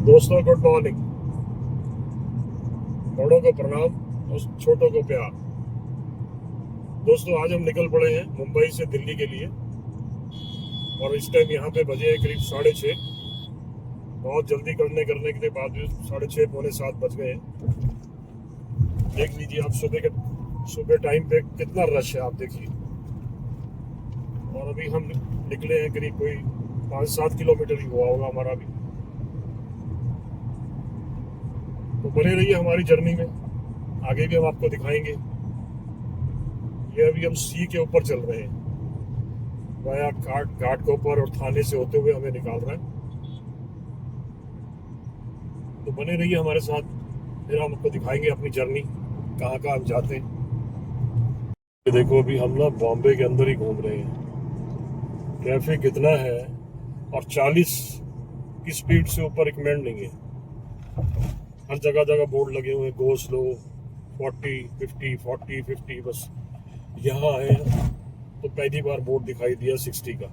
दोस्तों good morning. बड़ों को प्रणाम और छोटों को प्यार। दोस्तों आज हम निकल पड़े हैं मुंबई से दिल्ली के लिए और इस टाइम यहाँ पे बजे करीब 6:30। बहुत जल्दी करने करने के बाद भी 6:30 पौने 7 बज गए हैं। देख लीजिए आप सुबह टाइम पे कितना रश है, आप देखिए। और अभी हम निकले हैं करीब कोई 5-7 किलोमीटर ही हुआ होगा हमारा भी। तो बने रहिए हमारी जर्नी में, आगे भी हम आपको दिखाएंगे। ये अभी हम सी के ऊपर चल रहे हैं, वाया घाट के ऊपर और थाने से होते हुए हमें निकाल रहा है। तो बने रहिए हमारे साथ, फिर हम आपको दिखाएंगे अपनी जर्नी, कहाँ कहाँ हम जाते हैं। ये देखो अभी हम ना बॉम्बे के अंदर ही घूम रहे हैं। ट्रैफिक इतना है और 40 की स्पीड से ऊपर रिकमेंड नहीं है। हर जगह जगह बोर्ड लगे हुए हैं, गो स्लो, 40 50 40 50। बस यहाँ आए हैं तो पहली बार बोर्ड दिखाई दिया 60 का।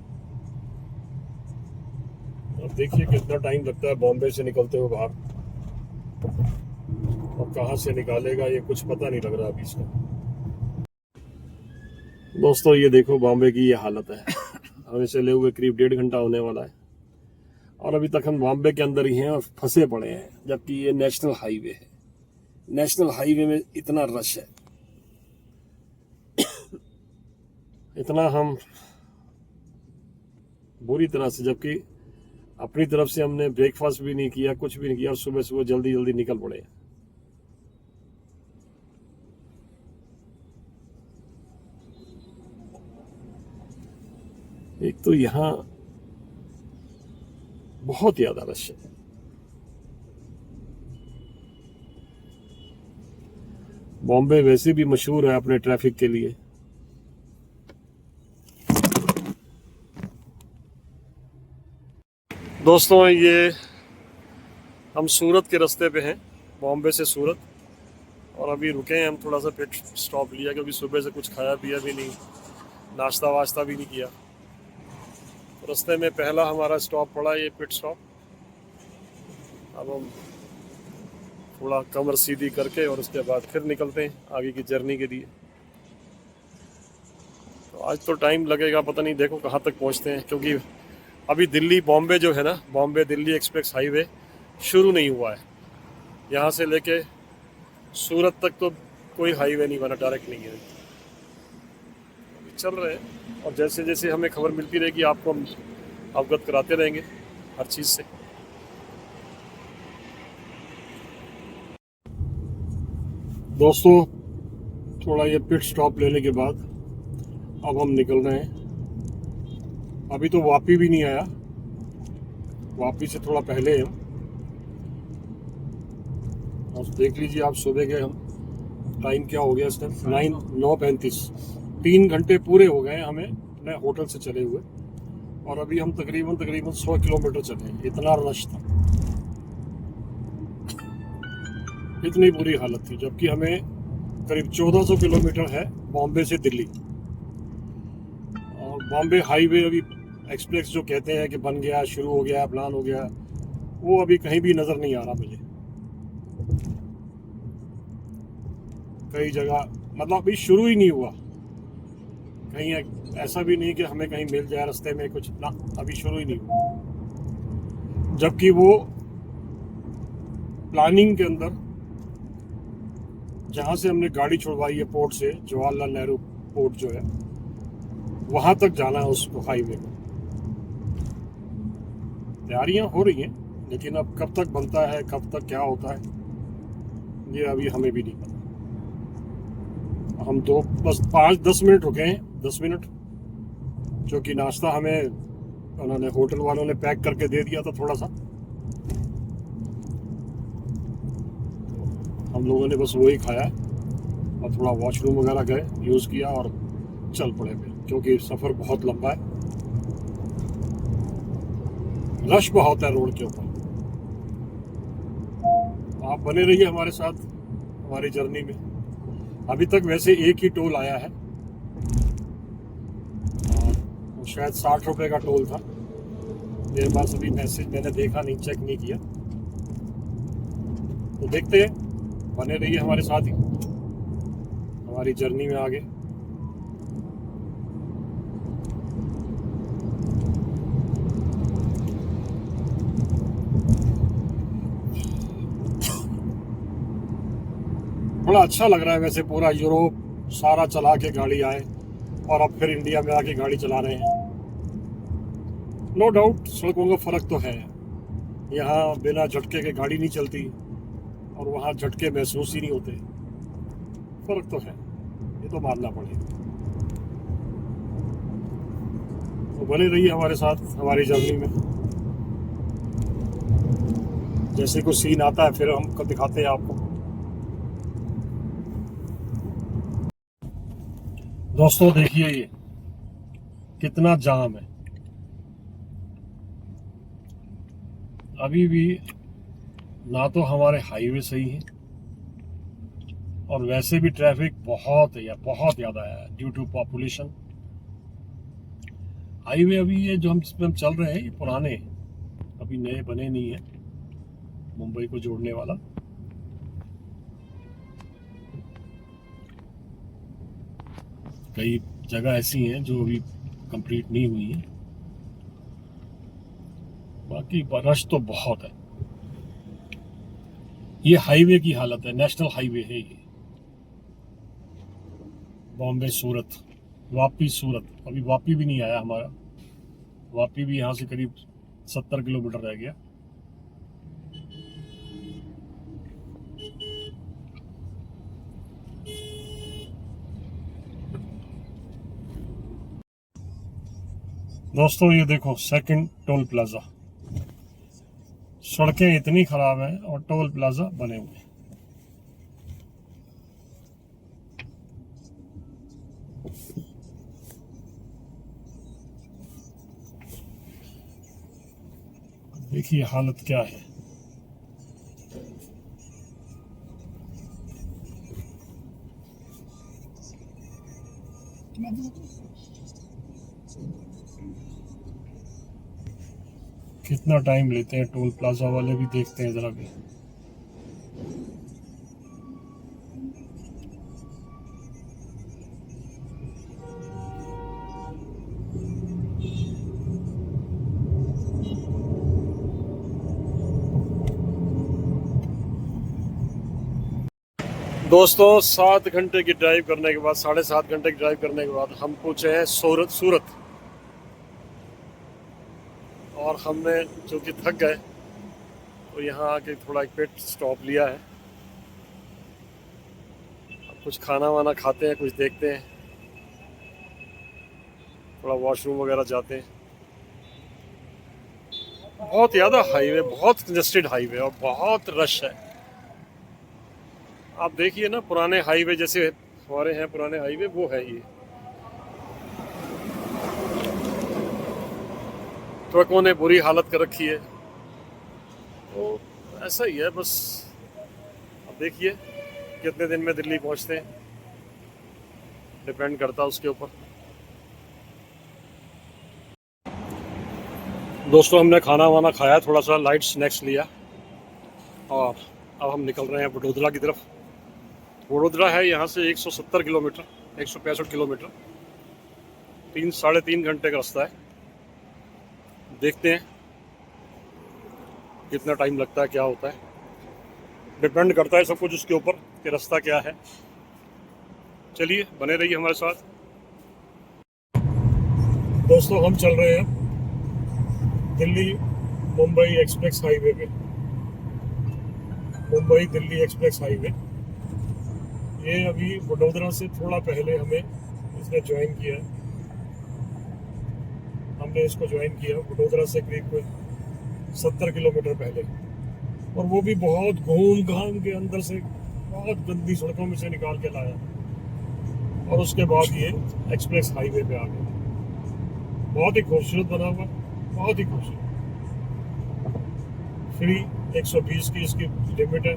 अब देखिए कितना टाइम लगता है बॉम्बे से निकलते हुए बाहर, और कहाँ से निकालेगा ये कुछ पता नहीं लग रहा अभी इसका। दोस्तों ये देखो बॉम्बे की ये हालत है। हमें चले हुए करीब 1.5 घंटा होने वाला है और अभी तक हम बॉम्बे के अंदर ही हैं और फंसे पड़े हैं, जबकि ये नेशनल हाईवे है। नेशनल हाईवे में इतना रश है, इतना हम बुरी तरह से, जबकि अपनी तरफ से हमने ब्रेकफास्ट भी नहीं किया, कुछ भी नहीं किया और सुबह सुबह जल्दी जल्दी निकल पड़े हैं। एक तो यहाँ बहुत ज्यादा रश है। बॉम्बे वैसे भी मशहूर है अपने ट्रैफिक के लिए। दोस्तों ये हम सूरत के रास्ते पे हैं, बॉम्बे से सूरत। और अभी रुके हैं हम, थोड़ा सा पिट स्टॉप लिया क्योंकि सुबह से कुछ खाया पिया भी नहीं, नाश्ता वाश्ता भी नहीं किया। तो रास्ते में पहला हमारा स्टॉप पड़ा ये पिट स्टॉप। अब हम थोड़ा कमर सीधी करके और उसके बाद फिर निकलते हैं आगे की जर्नी के लिए। तो आज तो टाइम लगेगा, पता नहीं देखो कहाँ तक पहुँचते हैं, क्योंकि अभी दिल्ली बॉम्बे जो है ना, बॉम्बे दिल्ली एक्सप्रेस हाईवे शुरू नहीं हुआ है। यहाँ से लेके सूरत तक तो कोई हाईवे नहीं बना, डायरेक्ट नहीं है। अभी चल रहे हैं और जैसे जैसे हमें खबर मिलती रहेगी आपको हम अवगत कराते रहेंगे हर चीज़ से। दोस्तों थोड़ा ये पिट स्टॉप लेने के बाद अब हम निकल रहे हैं। अभी तो वापी भी नहीं आया, वापी से थोड़ा पहले है। और देख लीजिए आप सुबह के, हम टाइम क्या हो गया इस टाइम 9:35। 3 घंटे पूरे हो गए हमें अपने होटल से चले हुए और अभी हम तकरीबन 100 किलोमीटर चले। इतना रश था, इतनी बुरी हालत थी, जबकि हमें करीब 1400 किलोमीटर है बॉम्बे से दिल्ली। और बॉम्बे हाईवे अभी एक्सप्रेस जो कहते हैं कि बन गया, शुरू हो गया, प्लान हो गया, वो अभी कहीं भी नज़र नहीं आ रहा मुझे। कई जगह मतलब अभी शुरू ही नहीं हुआ, कहीं ऐसा भी नहीं कि हमें कहीं मिल जाए रास्ते में कुछ ना, अभी शुरू ही नहीं हुआ। जबकि वो प्लानिंग के अंदर जहाँ से हमने गाड़ी छुड़वाई है पोर्ट से, जवाहरलाल नेहरू पोर्ट जो है, वहाँ तक जाना है उसको हाईवे को। तैयारियां हो रही हैं, लेकिन अब कब तक बनता है, कब तक क्या होता है, ये अभी हमें भी नहीं पता। हम तो बस 5-10 मिनट रुके हैं, 10 मिनट, जो कि नाश्ता हमें उन्होंने होटल वालों ने पैक करके दे दिया था थोड़ा सा। हम लोगों ने बस वही खाया और थोड़ा वॉशरूम वगैरह गए, यूज़ किया और चल पड़े फिर, क्योंकि सफ़र बहुत लंबा है, रश बहुत है रोड के ऊपर। आप बने रहिए हमारे साथ हमारी जर्नी में। अभी तक वैसे एक ही टोल आया है, शायद 60 रुपये का टोल था। मेरे पास अभी मैसेज मैंने देखा नहीं, चेक नहीं किया। तो देखते हैं, बने रहिए हमारे साथ ही हमारी जर्नी में आगे। बड़ा अच्छा लग रहा है वैसे, पूरा यूरोप सारा चला के गाड़ी आए और अब फिर इंडिया में आके गाड़ी चला रहे हैं। नो डाउट सड़कों का फर्क तो है, यहाँ बिना झटके के गाड़ी नहीं चलती और वहाँ झटके महसूस ही नहीं होते। फर्क तो है, ये तो मानना पड़ेगा। तो बने रहिए हमारे साथ हमारी जर्नी में। जैसे कोई सीन आता है फिर हम दिखाते हैं आपको। दोस्तों देखिए ये कितना जाम है, अभी भी ना तो हमारे हाईवे सही है और वैसे भी ट्रैफिक बहुत है, बहुत ज़्यादा है ड्यू टू पॉपुलेशन। हाईवे अभी ये जो हम जिसमें हम चल रहे हैं ये पुराने, अभी नए बने नहीं है, मुंबई को जोड़ने वाला। कई जगह ऐसी हैं जो अभी कंप्लीट नहीं हुई है, बाकी रश तो बहुत है। ये हाईवे की हालत है, नेशनल हाईवे है ये, बॉम्बे सूरत, वापी सूरत। अभी वापी भी नहीं आया हमारा, वापी भी यहाँ से करीब 70 किलोमीटर रह गया। दोस्तों ये देखो सेकंड टोल प्लाजा, सड़कें इतनी खराब हैं और टोल प्लाजा बने हुए हैं। देखिए हालत क्या है। कितना टाइम लेते हैं टोल प्लाजा वाले भी, देखते हैं जरा भी। दोस्तों 7 घंटे की ड्राइव करने के बाद, 7.5 घंटे की ड्राइव करने के बाद हम पहुंचे हैं सूरत। और हमने जो कि थक गए तो यहाँ आके थोड़ा एक पेट स्टॉप लिया है। अब कुछ खाना वाना खाते हैं, कुछ देखते हैं, थोड़ा वॉशरूम वगैरह जाते हैं। बहुत ज़्यादा हाईवे, बहुत कंजेस्टेड हाईवे और बहुत रश है। आप देखिए ना, पुराने हाईवे जैसे हमारे हैं पुराने हाईवे, वो है ये। ट्रकों ने बुरी हालत कर रखी है, तो ऐसा ही है बस। अब देखिए कितने दिन में दिल्ली पहुंचते हैं, डिपेंड करता है उसके ऊपर। दोस्तों हमने खाना वाना खाया, थोड़ा सा लाइट स्नैक्स लिया और अब हम निकल रहे हैं वडोदरा की तरफ। वडोदरा है यहाँ से 170 किलोमीटर, 165 किलोमीटर, 3-3.5 घंटे का रास्ता है। देखते हैं कितना टाइम लगता है, क्या होता है, डिपेंड करता है सब कुछ उसके ऊपर कि रास्ता क्या है। चलिए बने रहिए हमारे साथ। दोस्तों हम चल रहे हैं दिल्ली मुंबई एक्सप्रेस हाईवे पे, मुंबई दिल्ली एक्सप्रेस हाईवे। ये अभी वडोदरा से थोड़ा पहले हमें इसने ज्वाइन किया है, हमने इसको ज्वाइन किया वडोदरा से करीब 70 किलोमीटर पहले। और वो भी बहुत घूम घाम के अंदर से, बहुत गंदी सड़कों में से निकाल के लाया और उसके बाद ये एक्सप्रेस हाईवे पे आ गया। बहुत ही खूबसूरत बना हुआ, बहुत ही खूबसूरत। फ्री 120 की इसकी लिमिट है,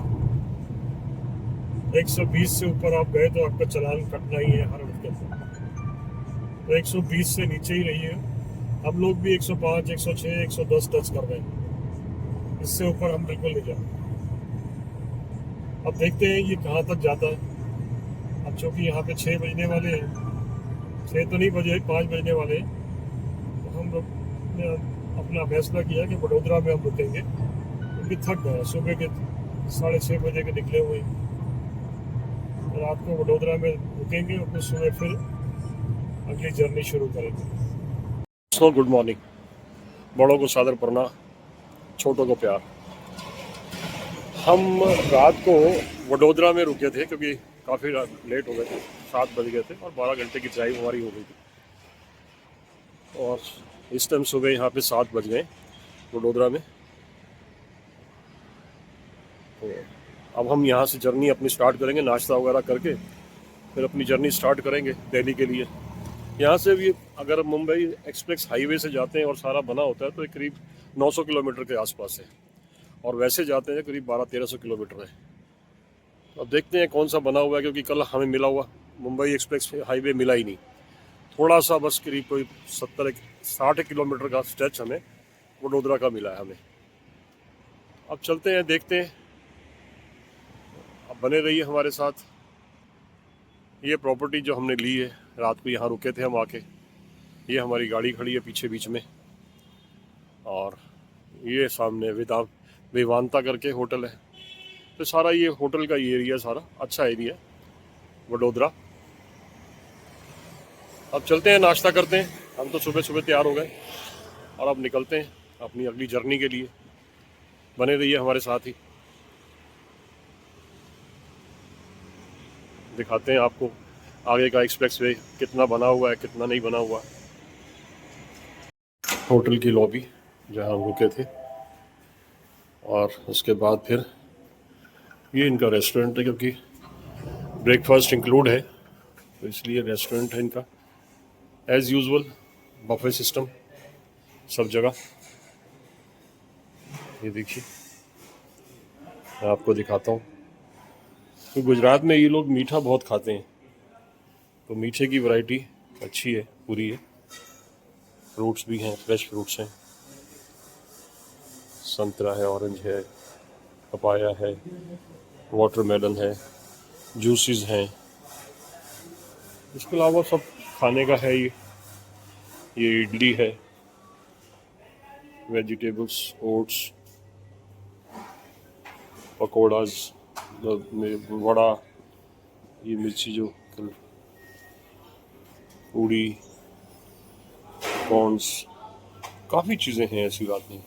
120 से ऊपर आप गए तो आपका चालान कटना ही है हर वक्त के अंदर। तो 120 से नीचे ही रहिए। हम लोग भी 105, 106, 110 टच कर रहे हैं, इससे ऊपर हम बिल्कुल नहीं जाते। अब देखते हैं ये कहाँ तक जाता है। अब चूँकि यहाँ पे 6 बजने वाले हैं, 6 तो नहीं बजे, 5 बजने वाले हैं, तो हम लोग ने अपना फैसला किया कि वडोदरा में हम रुकेंगे, क्योंकि थक गए। सुबह के 6:30 बजे के निकले हुए हैं। रात को वडोदरा में रुकेंगे और फिर सुबह फिर अगली जर्नी शुरू करेंगे। So good morning. बड़ों को सादर प्रणाम, छोटों को प्यार। हम रात को वडोदरा में रुके थे क्योंकि काफ़ी लेट हो गए थे, 7 बज गए थे और 12 घंटे की ड्राइव हमारी हो गई थी। और इस टाइम सुबह यहाँ पे 7 बज गए वडोदरा में। तो अब हम यहाँ से जर्नी अपनी स्टार्ट करेंगे, नाश्ता वगैरह करके फिर अपनी जर्नी स्टार्ट करेंगे दिल्ली के लिए। यहाँ से भी अगर मुंबई एक्सप्रेस हाईवे से जाते हैं और सारा बना होता है तो एक करीब 900 किलोमीटर के आसपास है, और वैसे जाते हैं करीब 1200-1300 किलोमीटर है। अब देखते हैं कौन सा बना हुआ है, क्योंकि कल हमें मिला हुआ मुंबई एक्सप्रेस हाईवे मिला ही नहीं। थोड़ा सा बस करीब कोई 70-60 किलोमीटर का स्ट्रेच हमें वडोदरा का मिला है हमें। अब चलते हैं, देखते हैं। अब बने रहिए हमारे साथ। ये प्रॉपर्टी जो हमने ली है, रात को यहाँ रुके थे हम आके, ये हमारी गाड़ी खड़ी है पीछे बीच में, और ये सामने विवांता करके होटल है। तो सारा ये होटल का ये एरिया सारा अच्छा एरिया है वडोदरा। अब चलते हैं, नाश्ता करते हैं। हम तो सुबह सुबह तैयार हो गए और अब निकलते हैं अपनी अगली जर्नी के लिए। बने रहिए हमारे साथ ही, दिखाते हैं आपको आगे का एक्सप्रेस वे कितना बना हुआ है, कितना नहीं बना हुआ। होटल की लॉबी जहाँ हम रुके थे, और उसके बाद फिर ये इनका रेस्टोरेंट है, क्योंकि ब्रेकफास्ट इंक्लूड है तो इसलिए रेस्टोरेंट है इनका। एज़ यूजुअल बफे सिस्टम सब जगह। ये देखिए, मैं आपको दिखाता हूँ। तो गुजरात में ये लोग मीठा बहुत खाते हैं, तो मीठे की वैरायटी अच्छी है, पूरी है। फ्रूट्स भी हैं, फ्रेश फ्रूट्स हैं, संतरा है, ऑरेंज है, पपाया है, वाटरमेलन है, जूसेस हैं। इसके अलावा सब खाने का है। ये इडली है, वेजिटेबल्स, ओट्स, पकौड़ाज, वड़ा, ये मिर्ची जो पूड़ी, कॉर्न्स, काफ़ी चीज़ें हैं, ऐसी बात नहीं।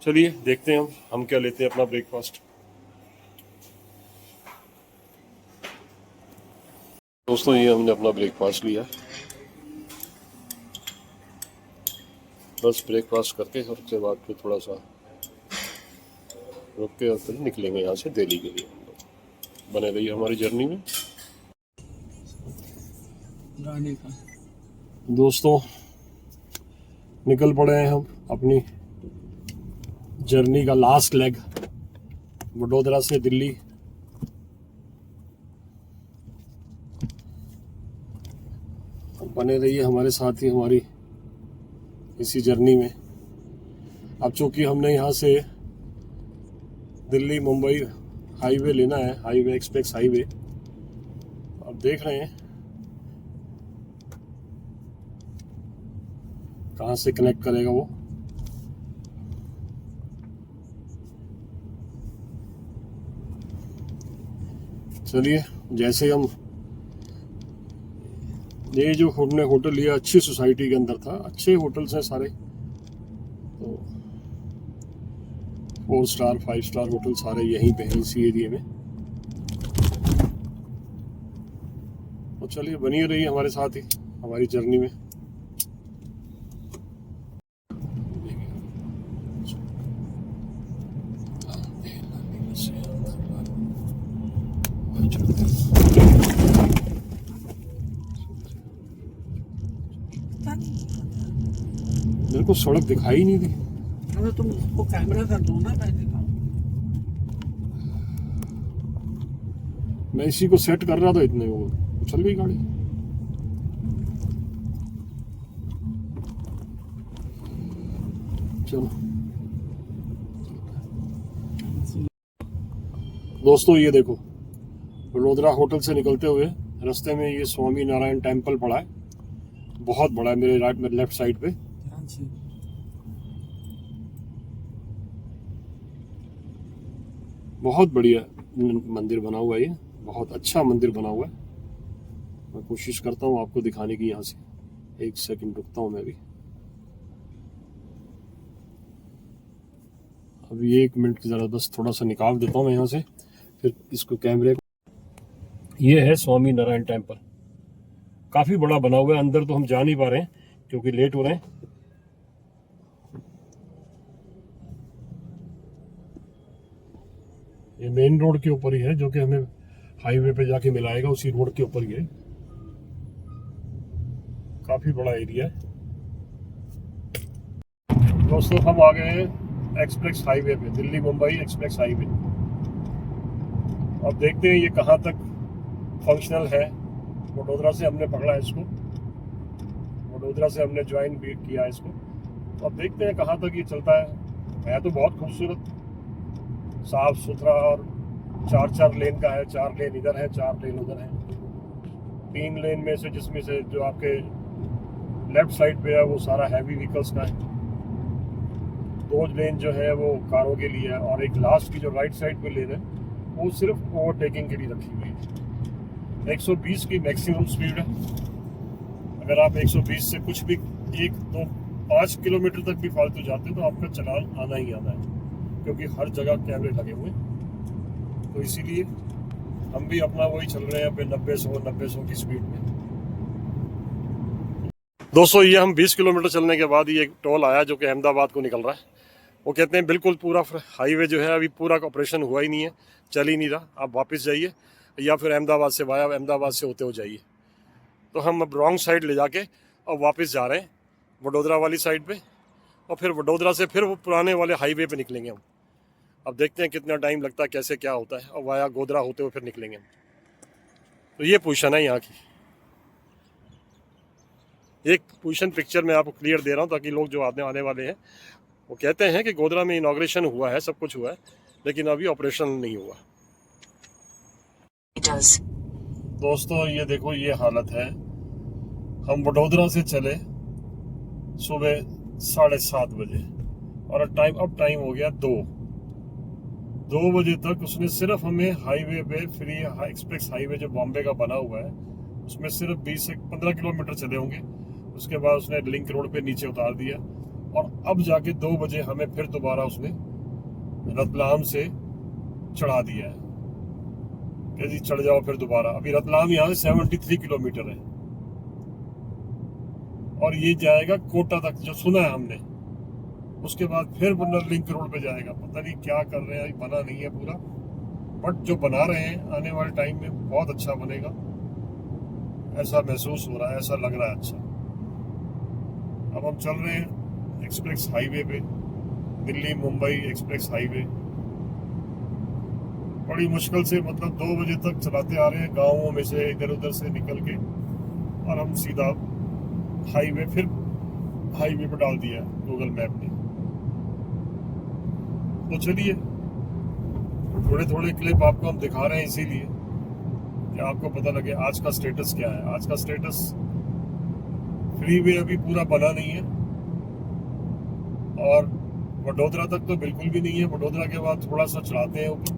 चलिए देखते हैं हम क्या लेते हैं अपना ब्रेकफास्ट। दोस्तों, ये हमने अपना ब्रेकफास्ट लिया, बस ब्रेकफास्ट करके और उसके बाद फिर थोड़ा सा रुक के और फिर निकलेंगे यहाँ से दिल्ली के लिए। हम लोग बने रहिए हमारी जर्नी में। दोस्तों, निकल पड़े हैं हम अपनी जर्नी का लास्ट लेग, वडोदरा से दिल्ली। बने रहिए हमारे साथ ही हमारी इसी जर्नी में। अब चूंकि हमने यहाँ से दिल्ली मुंबई हाईवे लेना है, हाईवे एक्सप्रेस हाईवे। अब देख रहे हैं कहाँ से कनेक्ट करेगा वो। चलिए, जैसे हम ये जो हमने होटल लिया अच्छी सोसाइटी के अंदर था, अच्छे होटल्स हैं सारे, तो 4 स्टार 5 स्टार होटल सारे यहीं पे हैं इसी एरिया में। तो चलिए, बनी रहिए हमारे साथ ही हमारी जर्नी में। मेरे को सड़क दिखाई नहीं दी। अरे तुम उसको कैमरा कर दो ना पहले का। मैं इसी को सेट कर रहा था, इतने वो चल गई गाड़ी। चलो, दोस्तों ये देखो, वडोदरा होटल से निकलते हुए रास्ते में ये स्वामी नारायण टेम्पल पड़ा है, बहुत बड़ा है, मेरे लेफ्ट साइड पे। ध्यान से। बहुत बढ़िया मंदिर बना हुआ है, ये बहुत अच्छा मंदिर बना हुआ है। मैं कोशिश करता हूँ आपको दिखाने की, यहाँ से 1 सेकंड रुकता हूँ मैं भी। अभी 1 मिनट की जरा बस थोड़ा सा निकाल देता हूँ मैं यहाँ से, फिर इसको कैमरे को। ये है स्वामी नारायण टेम्पल, काफी बड़ा बना हुआ है। अंदर तो हम जा नहीं पा रहे हैं क्योंकि लेट हो रहे हैं। ये मेन रोड के ऊपर ही है, जो कि हमें हाईवे पे जाके मिलाएगा, उसी रोड के ऊपर ही है। काफी बड़ा एरिया है। दोस्तों हम आ गए हैं एक्सप्रेस हाईवे पे, दिल्ली मुंबई एक्सप्रेस हाईवे। अब देखते हैं ये कहाँ तक फंक्शनल है। वडोदरा से हमने पकड़ा है इसको, वडोदरा से हमने ज्वाइन भी किया है इसको। तो अब देखते हैं कहाँ तक ये चलता है तो बहुत खूबसूरत, साफ सुथरा, और 4 लेन का है। 4 लेन इधर है, 4 लेन उधर है। 3 लेन में से, जिसमें से जो आपके लेफ्ट साइड पे है वो सारा हैवी व्हीकल्स का है। 2 लेन जो है वो कारों के लिए है, और एक लास्ट की जो राइट साइड पे लेन है वो सिर्फ ओवरटेकिंग के लिए रखी हुई है। 120 की मैक्सिमम स्पीड है। अगर आप 120 से कुछ भी 1, 2, 5 किलोमीटर तक भी फालतू जाते हैं तो आपका चलान आना ही आना है, क्योंकि हर जगह कैमरे लगे हुए हैं। तो इसीलिए हम भी अपना वही चल रहे हैं 90-100 की स्पीड में। दोस्तों ये हम 20 किलोमीटर चलने के बाद ये एक टोल आया जो कि अहमदाबाद को निकल रहा है। वो कहते हैं बिल्कुल पूरा हाईवे जो है अभी पूरा ऑपरेशन हुआ ही नहीं है, चल ही नहीं रहा, आप वापस जाइए या फिर अहमदाबाद से वाया अहमदाबाद से होते हो जाइए। तो हम अब रॉन्ग साइड ले जाके और वापस जा रहे हैं वडोदरा वाली साइड पे, और फिर वडोदरा से फिर वो पुराने वाले हाईवे पे निकलेंगे हम। अब देखते हैं कितना टाइम लगता है, कैसे क्या होता है, और वाया गोधरा होते हुए फिर निकलेंगे हम। तो ये पोजीशन है यहाँ की। एक पोजीशन पिक्चर में आपको क्लियर दे रहा हूँ ताकि लोग जो आने वाले हैं वो कहते हैं कि गोधरा में इनॉग्रेशन हुआ है, सब कुछ हुआ है, लेकिन अभी ऑपरेशन नहीं हुआ। दोस्तों ये देखो, ये हालत है। हम वडोदरा से चले सुबह 7:30 बजे, और अब टाइम हो गया 2 बजे तक उसने सिर्फ हमें हाईवे पे फ्री एक्सप्रेस हाईवे जो बॉम्बे का बना हुआ है उसमें सिर्फ 20 से 15 किलोमीटर चले होंगे। उसके बाद उसने लिंक रोड पे नीचे उतार दिया, और अब जाके 2 बजे हमें फिर दोबारा उसने रतलाम से चढ़ा दिया है कि जी चढ़ जाओ फिर दोबारा। अभी रतलाम यहाँ से 73 किलोमीटर है, और ये जाएगा कोटा तक जो सुना है हमने। उसके बाद फिर लिंक रोड पे जाएगा। पता नहीं क्या कर रहे हैं, बना नहीं है पूरा, बट जो बना रहे हैं आने वाले टाइम में बहुत अच्छा बनेगा, ऐसा महसूस हो रहा है, ऐसा लग रहा है अच्छा। अब हम चल रहे हैं एक्सप्रेस हाईवे पे, दिल्ली मुंबई एक्सप्रेस हाईवे। बड़ी मुश्किल से, मतलब 2 बजे तक चलाते आ रहे हैं, गाँवों में से इधर उधर से निकल के, और हम सीधा हाईवे पे डाल दिया गूगल मैप ने। तो चलिए थोड़े क्लिप आपको हम दिखा रहे हैं इसीलिए कि आपको पता लगे आज का स्टेटस क्या है। आज का स्टेटस, फ्रीवे अभी पूरा बना नहीं है, और वडोदरा तक तो बिल्कुल भी नहीं है। वडोदरा के बाद थोड़ा सा चढ़ाते हैं ऊपर,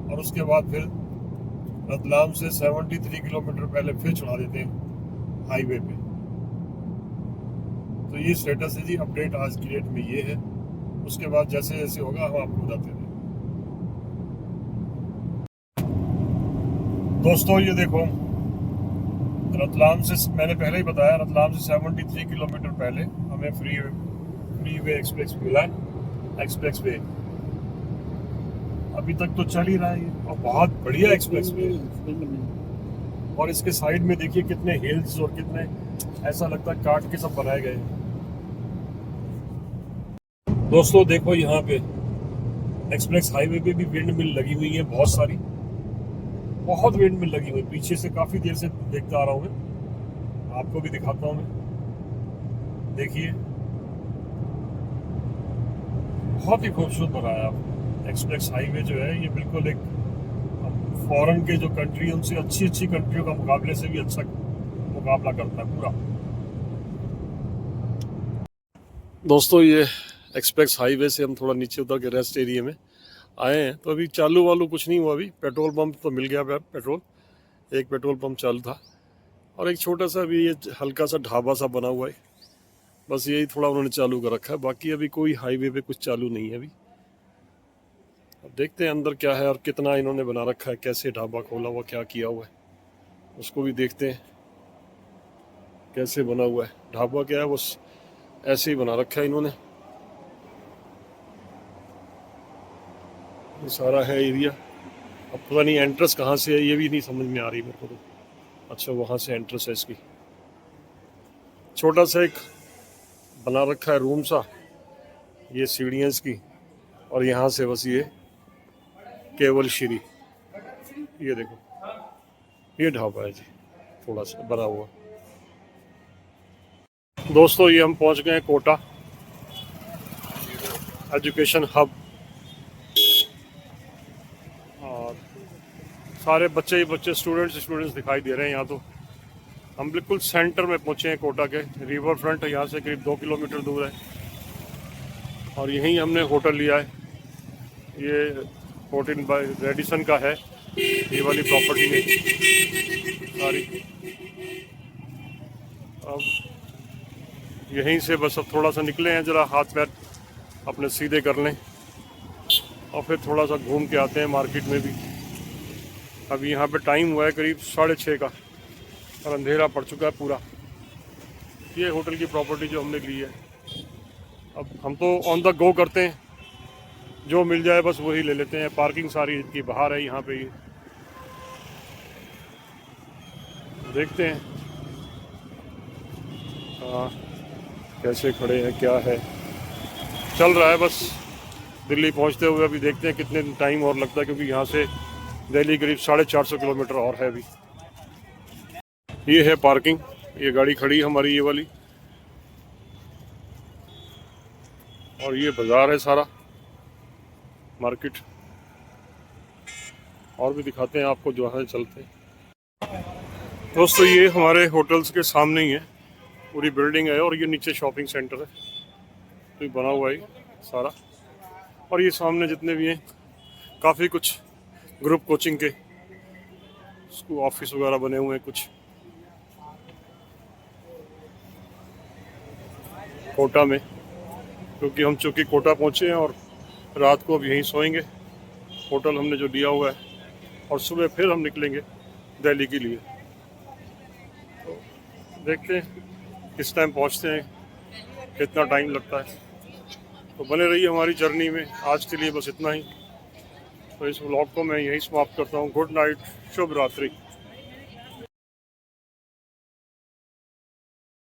और उसके बाद फिर रतलाम से 73 किलोमीटर पहले फिर चढ़ा देते हैं हाईवे पे। तो ये स्टेटस है जी, अपडेट आज की डेट में ये है। उसके बाद जैसे जैसे होगा हम आपको बताते रहेंगे। दोस्तों ये देखो, रतलाम से, मैंने पहले ही बताया, रतलाम से 73 किलोमीटर पहले हमें फ्री वे एक्सप्रेस मिला है, एक्सप्रेस वे। अभी तक तो चल ही रहा है और बहुत बढ़िया एक्सप्रेस वे है। और इसके साइड में देखिए कितने हिल्स, और कितने, ऐसा लगता है काट के सब बनाए गए। दोस्तों देखो यहाँ पे एक्सप्रेस हाईवे पे भी विंड मिल लगी हुई है, बहुत सारी, बहुत विंड मिल लगी हुई। पीछे से काफी देर से देखता आ रहा हूँ मैं, आपको भी दिखाता हूँ मैं। देखिए बहुत ही खूबसूरत बनाया आप। एक्सप्रेस हाईवे जो है ये बिल्कुल एक फॉरेन के जो कंट्री है उनसे अच्छी अच्छी कंट्रियों का मुकाबले से भी अच्छा मुकाबला करता है पूरा। दोस्तों ये एक्सप्रेस हाईवे से हम थोड़ा नीचे उतर के रेस्ट एरिया में आए हैं, तो अभी चालू वालू कुछ नहीं हुआ। अभी पेट्रोल पंप तो मिल गया, पेट्रोल एक पेट्रोल पंप चालू था और एक छोटा सा भी ये हल्का सा ढाबा सा बना हुआ है, बस यही थोड़ा उन्होंने चालू कर रखा है। बाकी अभी कोई हाईवे पे कुछ चालू नहीं है अभी। अब देखते हैं अंदर क्या है और कितना इन्होंने बना रखा है, कैसे ढाबा खोला हुआ, क्या किया हुआ है, उसको भी देखते हैं कैसे बना हुआ है। ढाबा क्या है, बस ऐसे ही बना रखा है इन्होंने। ये सारा है एरिया। अब पता नहीं एंट्रेंस कहाँ से है, ये भी नहीं समझ में आ रही मेरे को तो। अच्छा वहाँ से एंट्रेंस है इसकी। छोटा सा एक बना रखा है रूम सा, ये सीढ़ियाँ इसकी, और यहाँ से बस ये केवल श्री, ये देखो ये ढाबा है जी, थोड़ा सा बना हुआ। दोस्तों ये हम पहुँच गए हैं कोटा एजुकेशन हब, और सारे बच्चे ही बच्चे स्टूडेंट्स दिखाई दे रहे हैं यहाँ। तो हम बिल्कुल सेंटर में पहुँचे हैं कोटा के। रिवर फ्रंट यहाँ से करीब 2 किलोमीटर दूर है और यहीं हमने होटल लिया है। ये 14 बाय रेडिसन का है ये वाली प्रॉपर्टी में सारी। अब यहीं से बस अब थोड़ा सा निकले हैं, ज़रा हाथ पैर अपने सीधे कर लें और फिर थोड़ा सा घूम के आते हैं मार्केट में भी। अभी यहाँ पे टाइम हुआ है करीब 6:30 का और अंधेरा पड़ चुका है पूरा। ये होटल की प्रॉपर्टी जो हमने ली है, अब हम तो ऑन द गो करते हैं, जो मिल जाए बस वही ले लेते हैं। पार्किंग सारी इनकी बाहर है यहाँ पे ही। देखते हैं कैसे खड़े हैं, क्या है, चल रहा है बस। दिल्ली पहुँचते हुए अभी देखते हैं कितने टाइम और लगता है, क्योंकि यहाँ से दिल्ली करीब 450 किलोमीटर और है अभी। ये है पार्किंग, ये गाड़ी खड़ी है हमारी ये वाली, और ये बाज़ार है सारा मार्केट। और भी दिखाते हैं आपको जो है, चलते हैं। दोस्तों ये हमारे होटल्स के सामने ही है, पूरी बिल्डिंग है और ये नीचे शॉपिंग सेंटर है तो बना हुआ है सारा। और ये सामने जितने भी हैं काफ़ी कुछ ग्रुप कोचिंग के स्कूल ऑफिस वगैरह बने हुए हैं कुछ कोटा में, क्योंकि हम चूँकि कोटा पहुँचे हैं और रात को अब यहीं सोएंगे। होटल हमने जो लिया हुआ है और सुबह फिर हम निकलेंगे दिल्ली के लिए। तो देखते हैं किस टाइम पहुँचते हैं, कितना टाइम लगता है। तो बने रहिए हमारी जर्नी में। आज के लिए बस इतना ही। तो इस व्लॉग को मैं यहीं समाप्त करता हूँ। गुड नाइट, शुभ रात्रि।